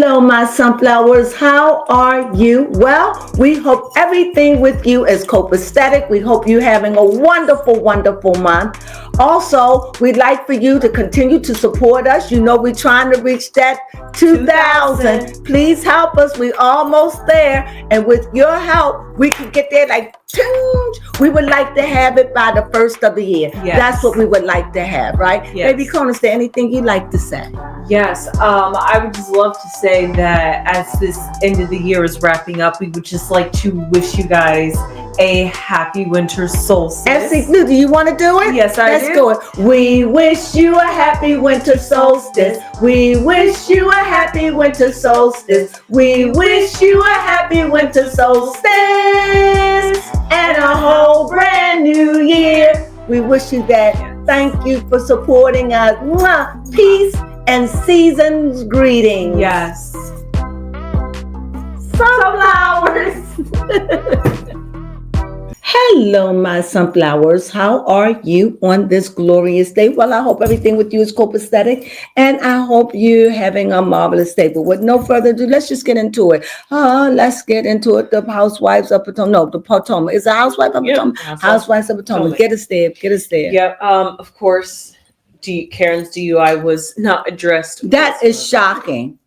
Hello, my sunflowers. How are you? Well, we hope everything with you is copacetic. We hope you're having a wonderful, wonderful month. Also, we'd like for you to continue to support us. You know, we're trying to reach that 2,000. Please help us. We're almost there. And with your help, we can get there like we would like to have it by the first of the year. Yes. That's what we would like to have, right? Yes. Baby Crone, is there anything you'd like to say? Yes, I would just love to say that as this end of the year is wrapping up, we would just like to wish you guys a happy winter solstice. Do you want to do it? Yes, Let's do it. We wish you a happy winter solstice. We wish you a happy winter solstice. We wish you a happy winter solstice and a whole brand new year. We wish you that. Thank you for supporting us. Mwah. Peace and season's greetings. Yes. Sunflowers. Hello, my sunflowers. How are you on this glorious day? Well, I hope everything with you is copacetic, and I hope you're having a marvelous day. But with no further ado, let's just get into it. Let's get into it. The Housewives of Potomac. No, the Potomac. Is it Housewives of Potomac? Housewives of Potomac. Get us there. Get us there. Yeah. Of course, Karen's DUI was not addressed. That is shocking.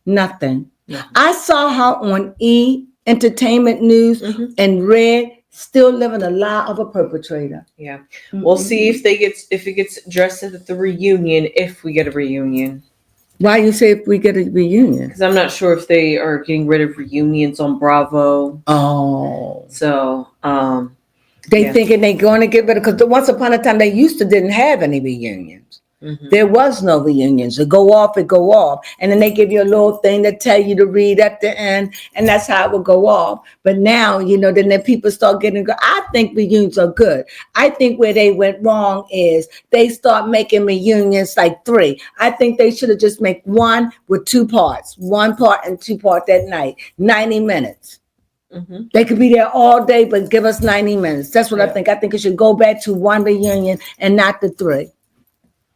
Nothing. Yeah. I saw her on Entertainment News and read still living a lie of a perpetrator. Yeah. We'll see if it gets addressed at the reunion, if we get a reunion. Why you say if we get a reunion? Because I'm not sure if they are getting rid of reunions on Bravo. Oh. So, they thinking they're going to get rid of, because once upon a time they didn't have any reunions. There was no reunions. It go off. And then they give you a little thing that tell you to read at the end, and that's how it will go off. But now, then the people start getting, I think reunions are good. I think where they went wrong is they start making reunions like 3. I think they should have just made one with 2 parts, 1 part and 2 part that night, 90 minutes. They could be there all day, but give us 90 minutes. That's what I think. I think it should go back to 1 reunion and not the 3.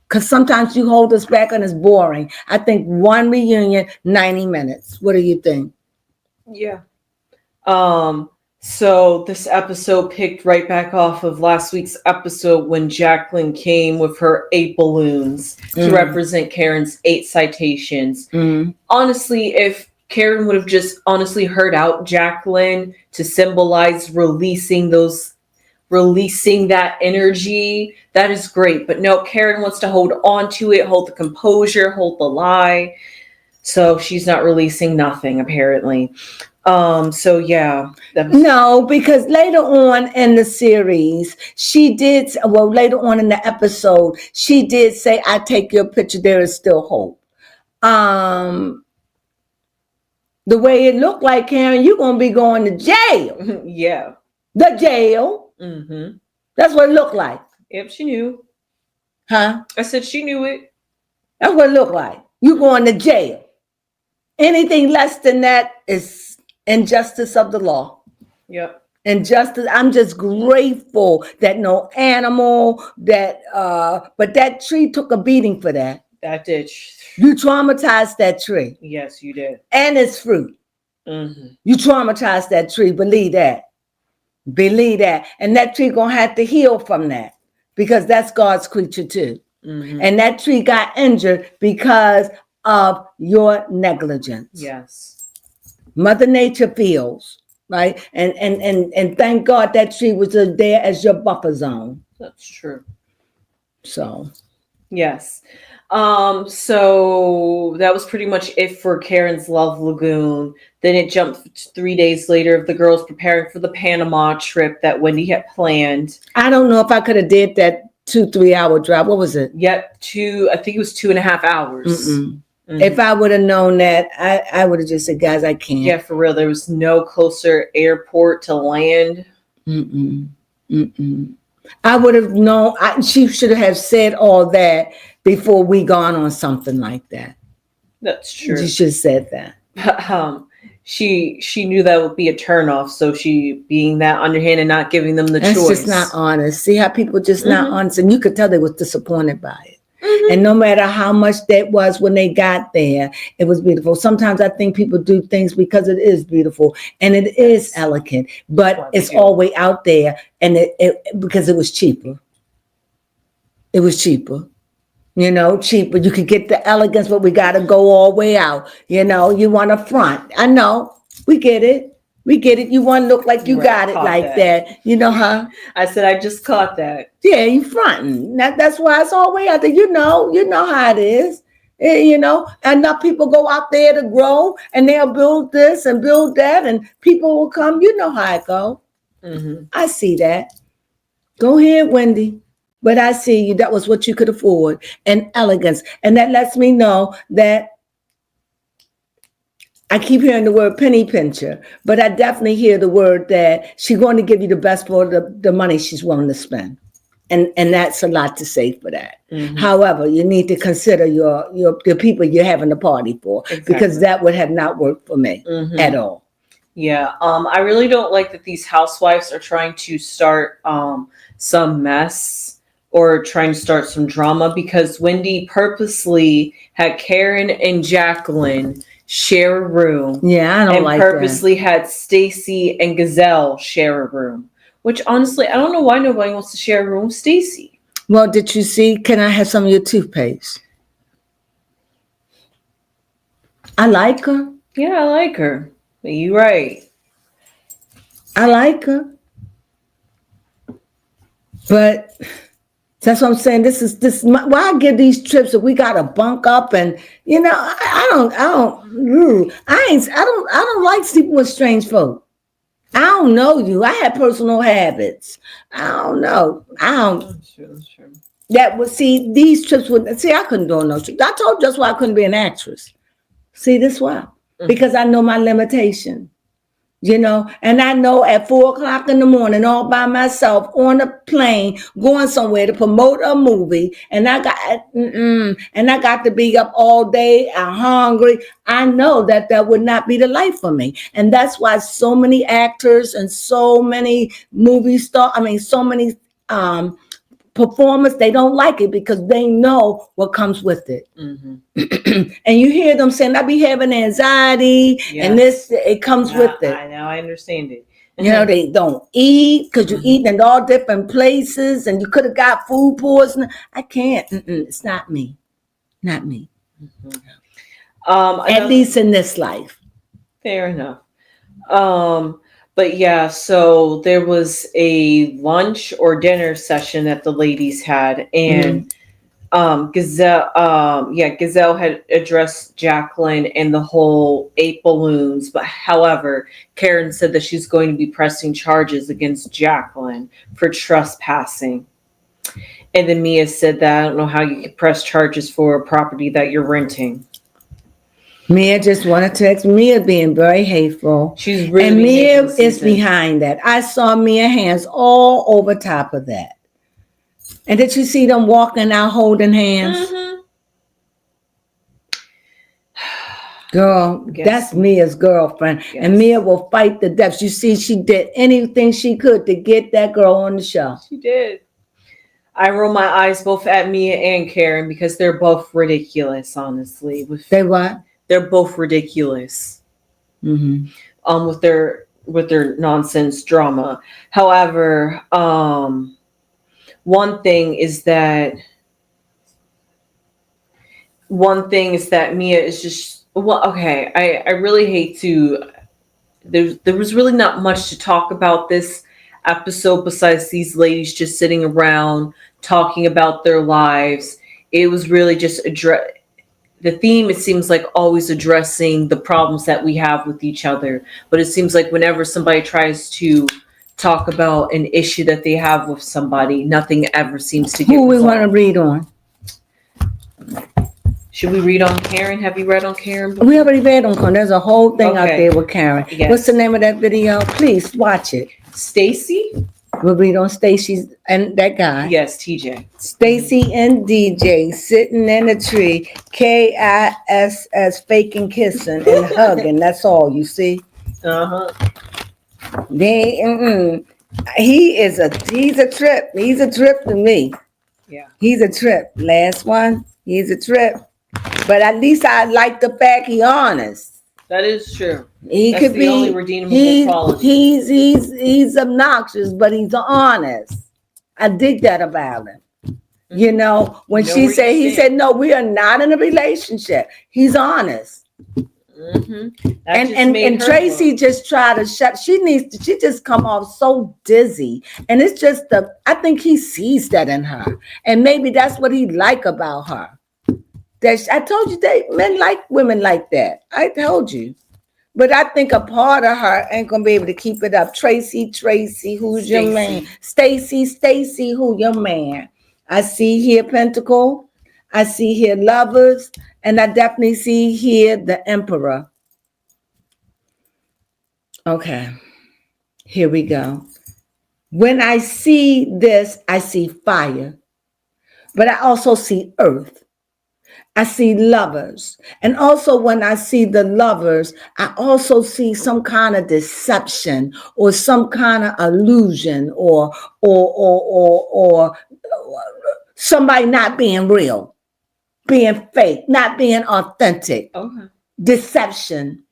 Because sometimes you hold us back and it's boring. I think 1 reunion, 90 minutes. What do you think? Yeah. So this episode picked right back off of last week's episode when Jacqueline came with her 8 balloons to represent Karen's 8 citations. Honestly, if Karen would have just honestly heard out Jacqueline to symbolize releasing that energy, that is great. But no, Karen wants to hold on to it, hold the composure, hold the lie. So she's not releasing nothing, apparently. So yeah. No, because later on in the series, later on in the episode, she did say, I take your picture, there is still hope. The way it looked like, Karen, you're going to be going to jail. Yeah. The jail. That's what it looked like. Yep, she knew. Huh? I said she knew it. That's what it looked like. You going to jail. Anything less than that is injustice of the law. Yep. Injustice. I'm just grateful that no animal, but that tree took a beating for that. That did. You traumatized that tree. Yes, you did. And its fruit. You traumatized that tree. Believe that. And that tree gonna have to heal from that, because that's God's creature too. And that tree got injured because of your negligence. Yes. Mother Nature feels, right? And thank God that tree was there as your buffer zone. That's true. So yes. So that was pretty much it for Karen's Love Lagoon. Then it jumped 3 days later of the girls preparing for the Panama trip that Wendy had planned. I don't know if I could have did that 2-3 hour drive. What was it? Yep, I think it was 2.5 hours. If I would have known that, I would have just said, guys, I can't. Yeah, for real. There was no closer airport to land. I would have known. She should have said all that before we gone on something like that. That's true. She should have said that. She knew that would be a turnoff. So she being that underhand and not giving them the choice. That's just not honest. See how people just not honest, and you could tell they was disappointed by it. And no matter how much that was when they got there, it was beautiful. Sometimes I think people do things because it is beautiful and it is elegant, but it's all way out there, and it because it was cheaper. It was cheaper. Cheaper. You could get the elegance, but we got to go all the way out. You want a front. I know. We get it. You want to look like you got it like that. Huh? I said, I just caught that. Yeah, you fronting. That's why it's all the way out there. You know how it is. Enough people go out there to grow, and they'll build this and build that, and people will come. You know how it go. Mm-hmm. I see that. Go ahead, Wendy. But I see you. That was what you could afford, and elegance. And that lets me know that I keep hearing the word penny pincher, but I definitely hear the word that she's going to give you the best for the money she's willing to spend. And that's a lot to say for that. Mm-hmm. However, you need to consider the people you're having a party for, because that would have not worked for me at all. Yeah. I really don't like that these housewives are trying to start some mess or trying to start some drama, because Wendy purposely had Karen and Jacqueline share a room. Yeah, I don't like that. And purposely had Stacy and Gazelle share a room, which honestly, I don't know why nobody wants to share a room with Stacy. Well, did you see? Can I have some of your toothpaste? I like her. Yeah, I like her. You're right. I like her. But that's what I'm saying. Why I give these trips if we gotta bunk up, and I don't like sleeping with strange folk. I don't know you. I have personal habits. I don't know. That's true. That would see these trips I couldn't do no trips. I told you that's why I couldn't be an actress. See, this why. Because I know my limitation. And I know at 4:00 in the morning, all by myself on a plane, going somewhere to promote a movie, and I got to be up all day. I'm hungry. I know that would not be the life for me, and that's why so many actors and so many movie stars. So many performers, they don't like it because they know what comes with it. Mm-hmm. And you hear them saying, I be having anxiety, and it comes with it. I know, I understand it. They don't eat because you're eating in all different places, and you could have got food poisoning. I can't. It's not me. Not me. Mm-hmm. At least in this life. Fair enough. But yeah, so there was a lunch or dinner session that the ladies had, and Gazelle had addressed Jacqueline and the whole 8 balloons. But however, Karen said that she's going to be pressing charges against Jacqueline for trespassing. And then Mia said that I don't know how you could press charges for a property that you're renting. Mia just wanted to text. Mia being very hateful. She's really, and Mia is behind that. I saw Mia hands all over top of that. And did you see them walking out holding hands? Mm-hmm. Girl, that's Mia's girlfriend. Yes. And Mia will fight the death. You see, she did anything she could to get that girl on the show. She did. I roll my eyes both at Mia and Karen because they're both ridiculous, honestly. They what? They're both ridiculous. Mm-hmm. With their nonsense drama. However, one thing is that Mia is just okay. I really hate to. There was really not much to talk about this episode besides these ladies just sitting around talking about their lives. It was really just the theme, it seems like, always addressing the problems that we have with each other. But it seems like whenever somebody tries to talk about an issue that they have with somebody, nothing ever seems to get resolved. Who we want to read on? Should we read on Karen? Have you read on Karen before? We already read on Karen. There's a whole thing out there with Karen. Yes. What's the name of that video? Please watch it. Stacy? We'll read on Stacy's and that guy. Yes, TJ. Stacy and DJ sitting in a tree, KISS, faking, kissing, and hugging. That's all you see. Uh-huh. He's a trip. He's a trip to me. Yeah. He's a trip. Last one. He's a trip. But at least I like the fact he honest. That is true. He That's could the be only redeemable quality. He's obnoxious, but he's honest. I dig that about him. You know, when You know she where said, you he stand. said, no, we are not in a relationship. He's honest. And Tracy just tried to she just come off so dizzy. And it's just I think he sees that in her. And maybe that's what he like about her. I told you men like women like that. I told you. But I think a part of her ain't gonna be able to keep it up. Tracy, who's Stacey. your man? Stacy, who your man? I see here Pentacle. I see here Lovers. And I definitely see here the Emperor. Okay. Here we go. When I see this, I see fire. But I also see earth. I see Lovers. And also when I see the Lovers, I also see some kind of deception or some kind of illusion or somebody not being real, being fake, not being authentic. Okay. Deception.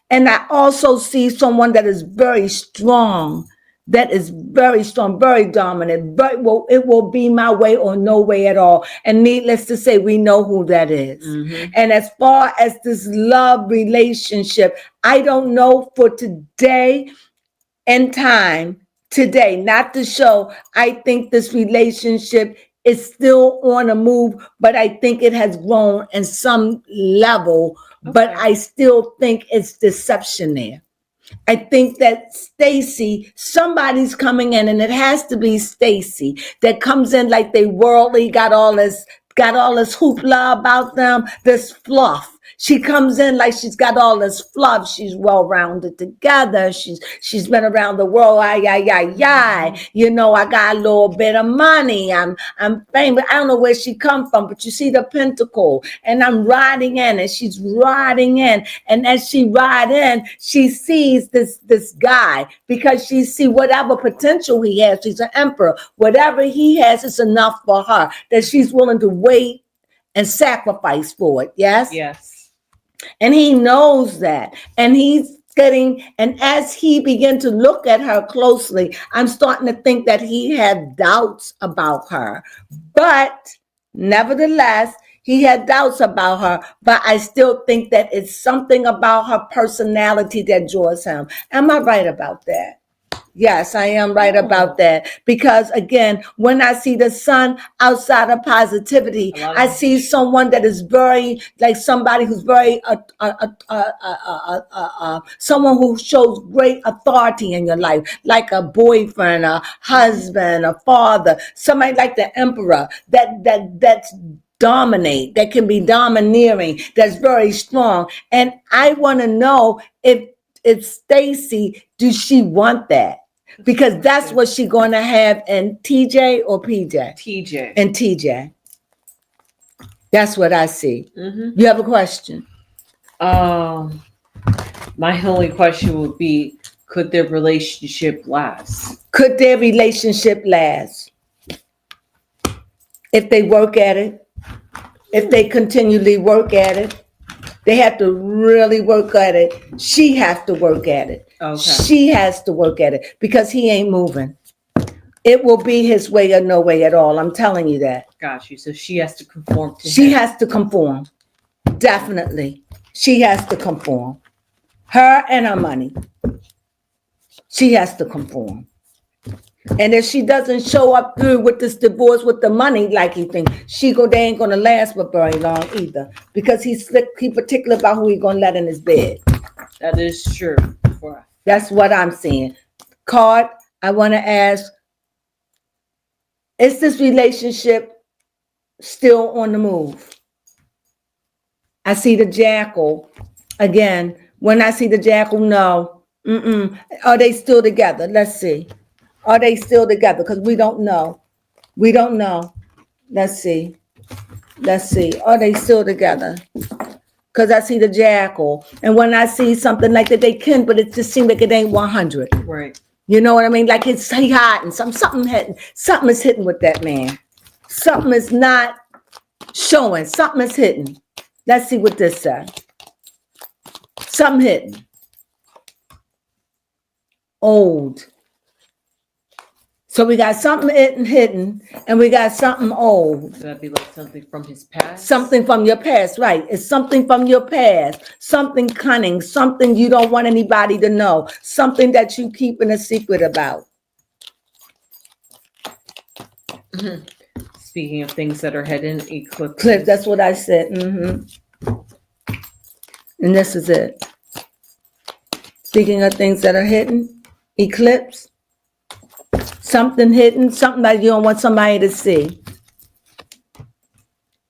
And I also see someone that is very strong, very dominant, but it will be my way or no way at all. And needless to say, we know who that is. And as far as this love relationship, I don't know for today and time, today, not the show. I think this relationship is still on a move, but I think it has grown in some level, but I still think it's deception there. I think that Stacy, somebody's coming in, and it has to be Stacy that comes in like they worldly, got all this hoopla about them, this fluff. She comes in like she's got all this fluff. She's well-rounded together. She's been around the world. You know, I got a little bit of money. I'm famous. I don't know where she come from, but you see the pentacle, and I'm riding in, and she's riding in, and as she ride in, she sees this guy because she see whatever potential he has. She's an emperor. Whatever he has is enough for her that she's willing to wait and sacrifice for it. Yes. Yes. And he knows that. And and as he began to look at her closely, I'm starting to think that he had doubts about her. But nevertheless, he had doubts about her. But I still think that it's something about her personality that draws him. Am I right about that? Yes, I am right about that. Because again, when I see the sun outside of positivity, I see someone that is very, like somebody who's very, someone who shows great authority in your life, like a boyfriend, a husband, a father, somebody like the emperor that's dominate, that can be domineering, that's very strong. And I want to know if Stacy, does she want that? Because that's what she's going to have in TJ or PJ? TJ. And TJ. That's what I see. You have a question? My only question would be, could their relationship last? Could their relationship last? If they work at it, if they continually work at it, they have to really work at it. She has to work at it. Okay. She has to work at it because he ain't moving. It will be his way or no way at all. I'm telling you that. Got you. So she has to conform to She him. has to conform. Definitely. She has to conform. Her and her money. She has to conform. And if she doesn't show up through with this divorce with the money, like he thinks, they ain't gonna last for very long either. Because he's particular about who he's gonna let in his bed. That is true. That's what I'm saying. Card, I want to ask, is this relationship still on the move? I see the jackal. Again, when I see the jackal, no. Are they still together? Let's see. Are they still together? Because we don't know. We don't know. Let's see. Are they still together? Because I see the jackal. And when I see something like that, they can, but it just seems like it ain't 100. Right. You know what I mean? Like he hiding. Something is hitting with that man. Something is not showing. Something is hidden. Let's see what this says. Something hidden. Old. So we got something hidden and we got something old. So that'd be like something from his past. Something from your past, right? It's something from your past. Something cunning. Something you don't want anybody to know. Something that you keeping a secret about. Speaking of things that are hidden, eclipse. Cliff, that's what I said. And this is it. Speaking of things that are hidden, eclipse. Something hidden, something that you don't want somebody to see.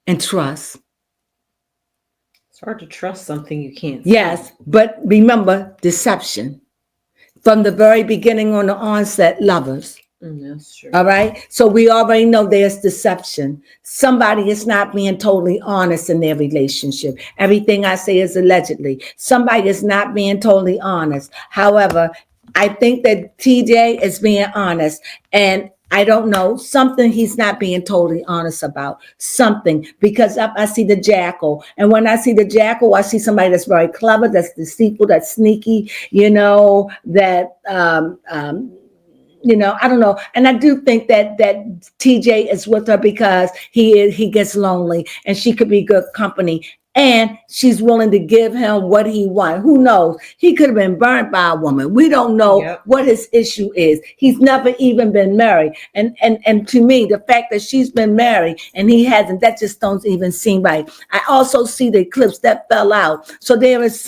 And trust. It's hard to trust something you can't see. Yes, but remember, deception. From the very beginning on the onset, lovers. That's true. All right. So we already know there's deception. Somebody is not being totally honest in their relationship. Everything I say is allegedly. Somebody is not being totally honest. However, I think that TJ is being honest, and I don't know, something he's not being totally honest about. Something, because I see the jackal, and when I see the jackal, I see somebody that's very clever, that's deceitful, that's sneaky, that I don't know. And I do think that TJ is with her because he gets lonely and she could be good company. And she's willing to give him what he wants. Who knows? He could have been burnt by a woman. We don't know what his issue is. He's never even been married. And to me, the fact that she's been married and he hasn't, that just don't even seem right. I also see the eclipse that fell out. So there's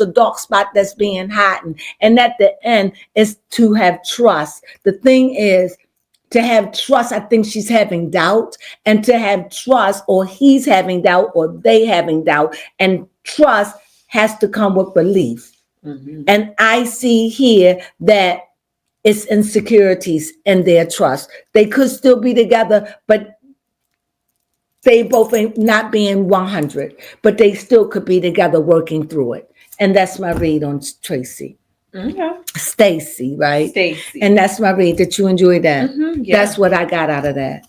a dark spot that's being heightened. And at the end is to have trust. The thing is, to have trust, I think she's having doubt, and to have trust, or he's having doubt, or they having doubt, and trust has to come with belief. And I see here that it's insecurities in their trust. They could still be together, but they both ain't not being 100, but they still could be together working through it. And that's my read on Tracy. Stacy, right? Stacy. And that's my read. Did you enjoy that? That's what I got out of that.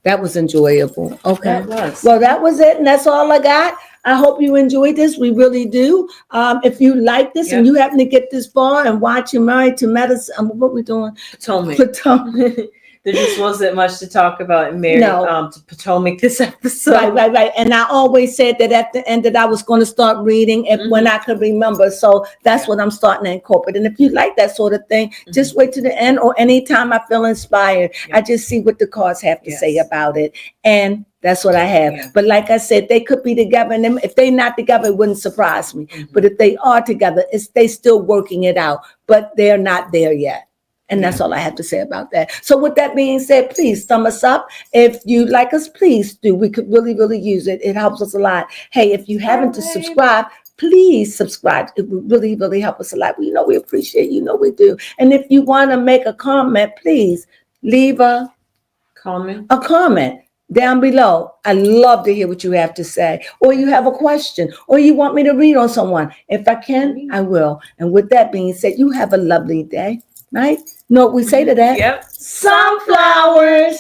That was enjoyable. Okay. That was. Well, that was it. And that's all I got. I hope you enjoyed this. We really do. If you like this and you happen to get this far and watching Married to Medicine, what we doing? Potomac. Potomac. There just wasn't much to talk about in Married to Potomac this episode. Right. And I always said that at the end that I was going to start reading when I could remember. So that's what I'm starting to incorporate. And if you like that sort of thing, just wait to the end, or anytime I feel inspired, I just see what the cards have to say about it. And that's what I have. But like I said, they could be together. And if they're not together, it wouldn't surprise me. But if they are together, they still working it out. But they're not there yet. And that's all I have to say about that. So with that being said, please thumb us up. If you like us, please do. We could really, really use it. It helps us a lot. Hey, if you haven't to subscribe, please subscribe. It would really, really help us a lot. We appreciate you. We do. And if you want to make a comment, please leave a comment down below. I love to hear what you have to say, or you have a question, or you want me to read on someone. If I can, I will. And with that being said, you have a lovely day. Right? Know what we say to that? Yep. Sunflowers.